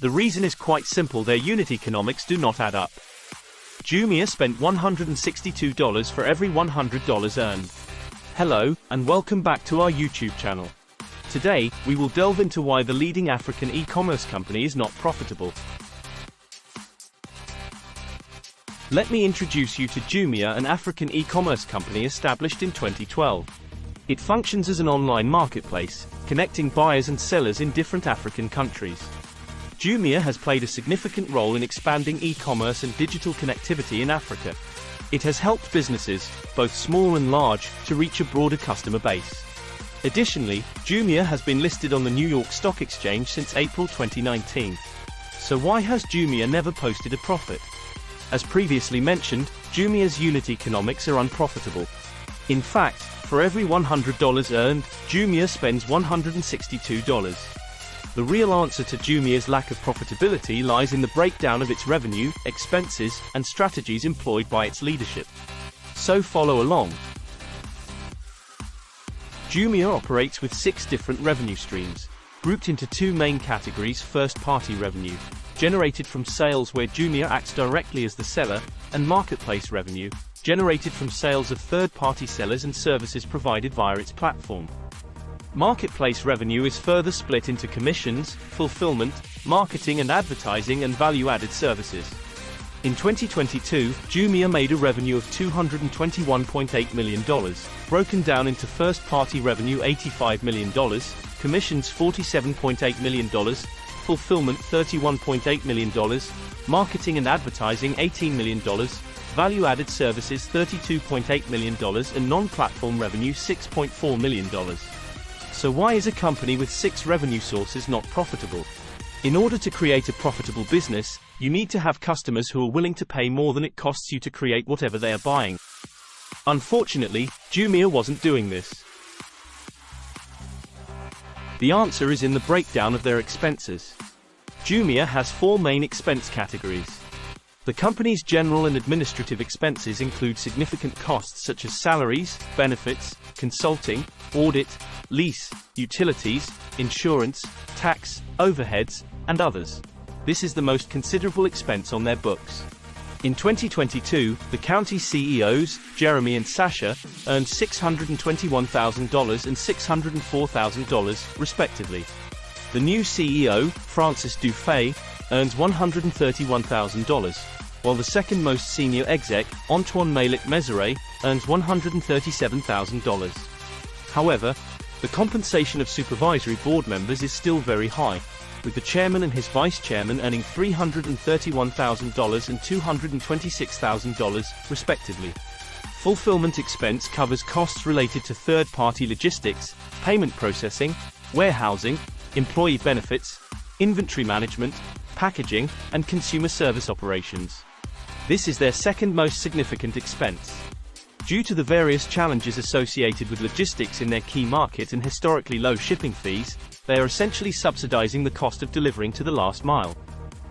The reason is quite simple: their unit economics do not add up. Jumia spent $162 for every $100 earned. Hello, and welcome back to our YouTube channel. Today, we will delve into why the leading African e-commerce company is not profitable. Let me introduce you to Jumia, an African e-commerce company established in 2012. It functions as an online marketplace, connecting buyers and sellers in different African countries. Jumia has played a significant role in expanding e-commerce and digital connectivity in Africa. It has helped businesses, both small and large, to reach a broader customer base. Additionally, Jumia has been listed on the New York Stock Exchange since April 2019. So why has Jumia never posted a profit? As previously mentioned, Jumia's unit economics are unprofitable. In fact, for every $100 earned, Jumia spends $162. The real answer to Jumia's lack of profitability lies in the breakdown of its revenue, expenses, and strategies employed by its leadership. So follow along. Jumia operates with 6 different revenue streams, grouped into 2 main categories: first-party revenue, generated from sales where Jumia acts directly as the seller, and marketplace revenue, generated from sales of third-party sellers and services provided via its platform. Marketplace revenue is further split into commissions, fulfillment, marketing and advertising, and value-added services. In 2022, Jumia made a revenue of $221.8 million, broken down into first-party revenue $85 million, commissions $47.8 million, fulfillment $31.8 million, marketing and advertising $18 million, value-added services $32.8 million, and non-platform revenue $6.4 million. So why is a company with 6 revenue sources not profitable? In order to create a profitable business, you need to have customers who are willing to pay more than it costs you to create whatever they are buying. Unfortunately, Jumia wasn't doing this. The answer is in the breakdown of their expenses. Jumia has 4 main expense categories. The company's general and administrative expenses include significant costs such as salaries, benefits, consulting, audit, lease, utilities, insurance, tax, overheads, and others. This is the most considerable expense on their books. In 2022, the county CEOs, Jeremy and Sasha, earned $621,000 and $604,000, respectively. The new CEO, Francis Dufay, earns $131,000, while the second most senior exec, Antoine Malik-Mézeret, earns $137,000. However, the compensation of supervisory board members is still very high, with the chairman and his vice chairman earning $331,000 and $226,000, respectively. Fulfillment expense covers costs related to third-party logistics, payment processing, warehousing, employee benefits, inventory management, packaging, and consumer service operations. This is their second most significant expense. Due to the various challenges associated with logistics in their key market and historically low shipping fees, they are essentially subsidizing the cost of delivering to the last mile.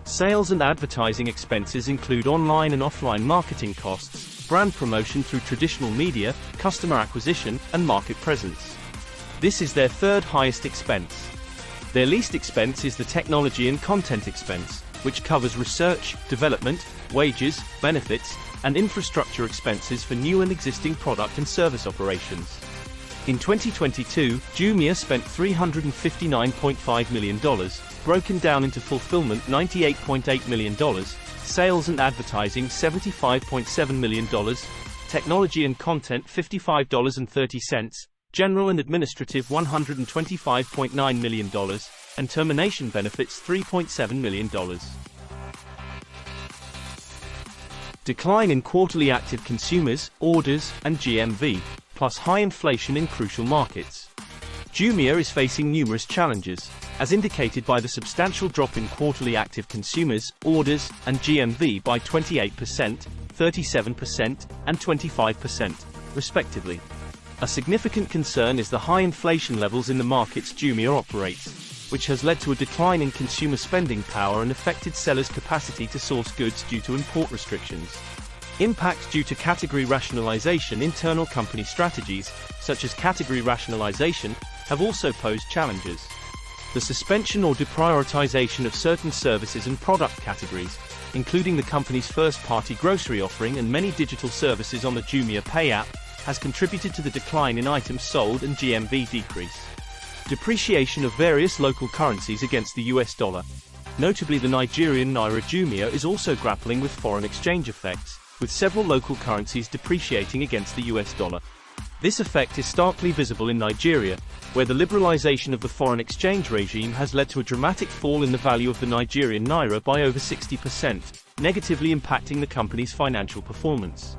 Sales and advertising expenses include online and offline marketing costs, brand promotion through traditional media, customer acquisition, and market presence. This is their third highest expense. Their least expense is the technology and content expense, which covers research, development, wages, benefits, and infrastructure expenses for new and existing product and service operations. In 2022, Jumia spent $359.5 million, broken down into fulfillment $98.8 million, sales and advertising $75.7 million, technology and content $55.30, general and administrative $125.9 million, and termination benefits $3.7 million. Decline in quarterly active consumers, orders, and GMV, plus high inflation in crucial markets. Jumia is facing numerous challenges, as indicated by the substantial drop in quarterly active consumers, orders, and GMV by 28%, 37%, and 25%, respectively. A significant concern is the high inflation levels in the markets Jumia operates, which has led to a decline in consumer spending power and affected sellers' capacity to source goods due to import restrictions. Impact due to category rationalization. Internal company strategies, such as category rationalization, have also posed challenges. the suspension or deprioritization of certain services and product categories, including the company's first-party grocery offering and many digital services on the Jumia Pay app, has contributed to the decline in items sold and GMV decrease. Depreciation of various local currencies against the US dollar. Notably, the Nigerian naira. Jumia is also grappling with foreign exchange effects, with several local currencies depreciating against the US dollar. This effect is starkly visible in Nigeria, where the liberalization of the foreign exchange regime has led to a dramatic fall in the value of the Nigerian naira by over 60%, negatively impacting the company's financial performance.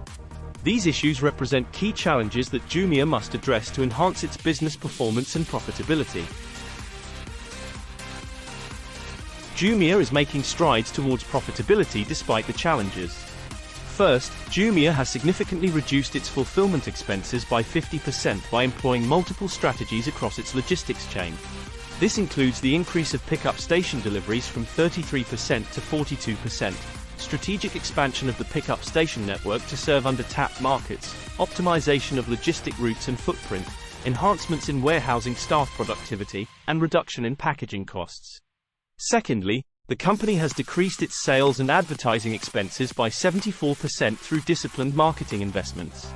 These issues represent key challenges that Jumia must address to enhance its business performance and profitability. Jumia is making strides towards profitability despite the challenges. First, Jumia has significantly reduced its fulfillment expenses by 50% by employing multiple strategies across its logistics chain. This includes the increase of pickup station deliveries from 33% to 42%, strategic expansion of the pickup station network to serve under-tapped markets, optimization of logistic routes and footprint, enhancements in warehousing staff productivity, and reduction in packaging costs. Secondly, the company has decreased its sales and advertising expenses by 74% through disciplined marketing investments.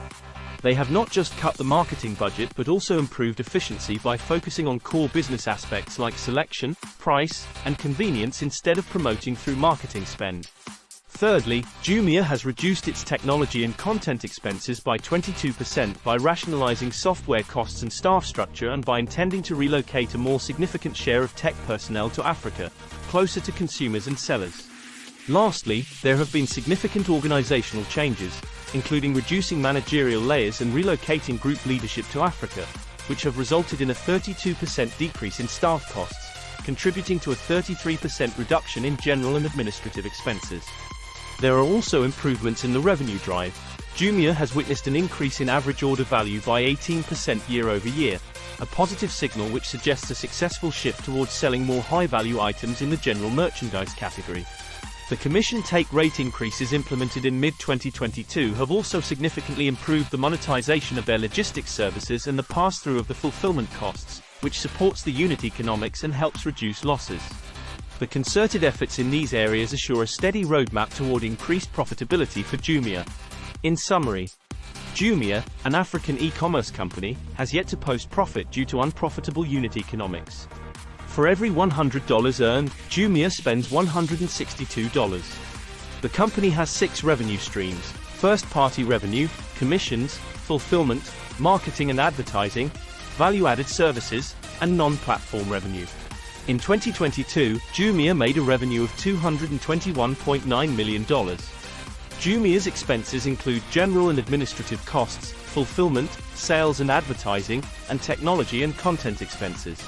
They have not just cut the marketing budget but also improved efficiency by focusing on core business aspects like selection, price, and convenience instead of promoting through marketing spend. Thirdly, Jumia has reduced its technology and content expenses by 22% by rationalizing software costs and staff structure and by intending to relocate a more significant share of tech personnel to Africa, closer to consumers and sellers. Lastly, there have been significant organizational changes, including reducing managerial layers and relocating group leadership to Africa, which have resulted in a 32% decrease in staff costs, contributing to a 33% reduction in general and administrative expenses. There are also improvements in the revenue drive. Jumia has witnessed an increase in average order value by 18% year-over-year, a positive signal which suggests a successful shift towards selling more high-value items in the general merchandise category. The commission take rate increases implemented in mid-2022 have also significantly improved the monetization of their logistics services and the pass-through of the fulfillment costs, which supports the unit economics and helps reduce losses. The concerted efforts in these areas assure a steady roadmap toward increased profitability for Jumia. In summary, Jumia, an African e-commerce company, has yet to post profit due to unprofitable unit economics. For every $100 earned, Jumia spends $162. The company has 6 revenue streams: first-party revenue, commissions, fulfillment, marketing and advertising, value-added services, and non-platform revenue. In 2022, Jumia made a revenue of $221.9 million. Jumia's expenses include general and administrative costs, fulfillment, sales and advertising, and technology and content expenses.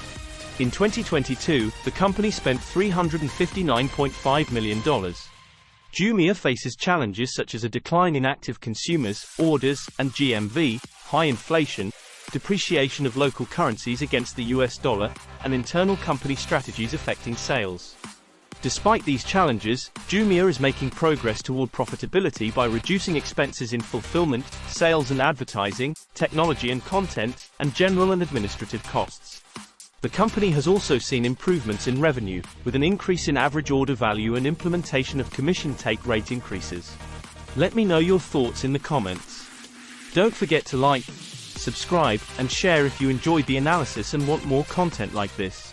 In 2022, the company spent $359.5 million. Jumia faces challenges such as a decline in active consumers, orders, and GMV, high inflation, depreciation of local currencies against the US dollar, and internal company strategies affecting sales. Despite these challenges, Jumia is making progress toward profitability by reducing expenses in fulfillment, sales and advertising, technology and content, and general and administrative costs. The company has also seen improvements in revenue, with an increase in average order value and implementation of commission take rate increases. Let me know your thoughts in the comments. Don't forget to like, subscribe, and share if you enjoyed the analysis and want more content like this.